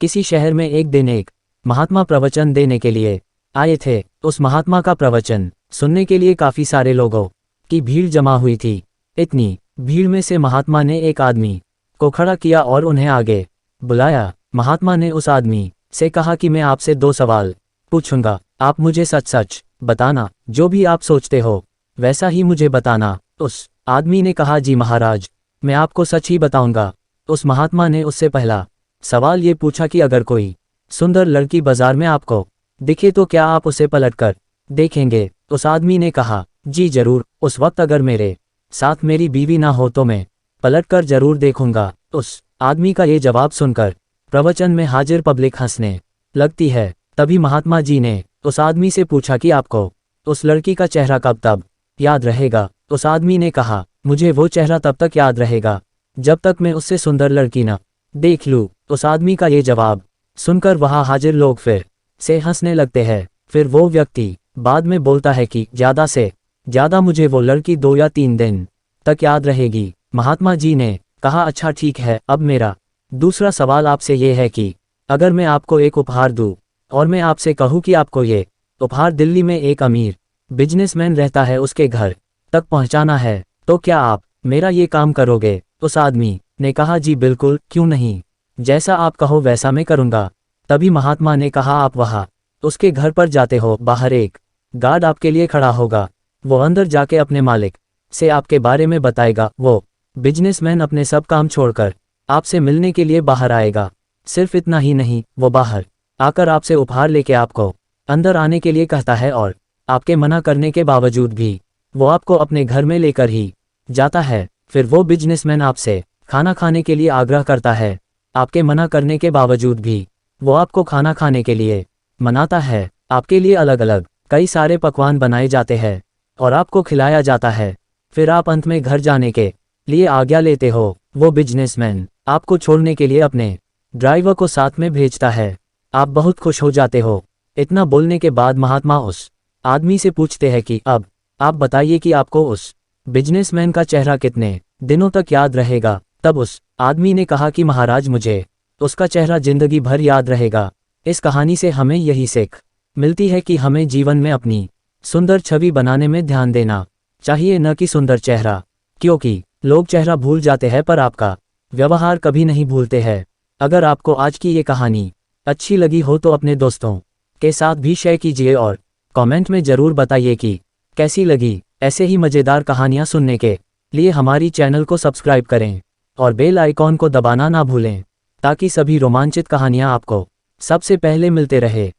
किसी शहर में एक दिन एक महात्मा प्रवचन देने के लिए आए थे। उस महात्मा का प्रवचन सुनने के लिए काफी सारे लोगों की भीड़ जमा हुई थी। इतनी भीड़ में से महात्मा ने एक आदमी को खड़ा किया और उन्हें आगे बुलाया। महात्मा ने उस आदमी से कहा कि मैं आपसे 2 सवाल पूछूंगा, आप मुझे सच सच बताना, जो भी आप सोचते हो वैसा ही मुझे बताना। उस आदमी ने कहा, जी महाराज, मैं आपको सच ही बताऊंगा। उस महात्मा ने उससे पहला सवाल ये पूछा कि अगर कोई सुंदर लड़की बाजार में आपको दिखे तो क्या आप उसे पलटकर देखेंगे? उस आदमी ने कहा, जी जरूर, उस वक्त अगर मेरे साथ मेरी बीवी ना हो तो मैं पलटकर जरूर देखूंगा। उस आदमी का ये जवाब सुनकर प्रवचन में हाजिर पब्लिक हंसने लगती है। तभी महात्मा जी ने उस आदमी से पूछा कि आपको उस लड़की का चेहरा कब तक याद रहेगा? उस आदमी ने कहा, मुझे वो चेहरा तब तक याद रहेगा जब तक मैं उससे सुंदर लड़की न देख लूं। उस आदमी का ये जवाब सुनकर वहां हाजिर लोग फिर से हंसने लगते हैं। फिर वो व्यक्ति बाद में बोलता है कि ज़्यादा से ज़्यादा मुझे वो लड़की 2 या 3 दिन तक याद रहेगी। महात्मा जी ने कहा, अच्छा ठीक है, अब मेरा दूसरा सवाल आपसे ये है कि अगर मैं आपको एक उपहार दूं और मैं आपसे कहूं कि आपको ये उपहार दिल्ली में एक अमीर बिजनेसमैन रहता है उसके घर तक पहुंचाना है, तो क्या आप मेरा ये काम करोगे? उस आदमी ने कहा, जी बिल्कुल, क्यों नहीं, जैसा आप कहो वैसा मैं करूंगा। तभी महात्मा ने कहा, आप वहाँ उसके घर पर जाते हो, बाहर एक गार्ड आपके लिए खड़ा होगा, वो अंदर जाके अपने मालिक से आपके बारे में बताएगा। वो बिजनेसमैन अपने सब काम छोड़कर आपसे मिलने के लिए बाहर आएगा। सिर्फ इतना ही नहीं, वो बाहर आकर आपसे उपहार लेके आपको अंदर आने के लिए कहता है और आपके मना करने के बावजूद भी वो आपको अपने घर में लेकर ही जाता है। फिर वो बिजनेसमैन आपसे खाना खाने के लिए आग्रह करता है, आपके मना करने के बावजूद भी वो आपको खाना खाने के लिए मनाता है। आपके लिए अलग अलग कई सारे पकवान बनाए जाते हैं और आपको खिलाया जाता है। फिर आप अंत में घर जाने के लिए आज्ञा लेते हो। वो बिजनेसमैन आपको छोड़ने के लिए अपने ड्राइवर को साथ में भेजता है। आप बहुत खुश हो जाते हो। इतना बोलने के बाद महात्मा उस आदमी से पूछते हैं कि अब आप बताइए कि आपको उस बिजनेसमैन का चेहरा कितने दिनों तक याद रहेगा? तब उस आदमी ने कहा कि महाराज, मुझे उसका चेहरा जिंदगी भर याद रहेगा। इस कहानी से हमें यही सीख मिलती है कि हमें जीवन में अपनी सुंदर छवि बनाने में ध्यान देना चाहिए, न कि सुंदर चेहरा, क्योंकि लोग चेहरा भूल जाते हैं पर आपका व्यवहार कभी नहीं भूलते हैं। अगर आपको आज की ये कहानी अच्छी लगी हो तो अपने दोस्तों के साथ भी शेयर कीजिए और कमेंट में ज़रूर बताइए कि कैसी लगी। ऐसे ही मज़ेदार कहानियाँ सुनने के लिए हमारी चैनल को सब्सक्राइब करें और बेल आइकॉन को दबाना ना भूलें ताकि सभी रोमांचित कहानियाँ आपको सबसे पहले मिलते रहे।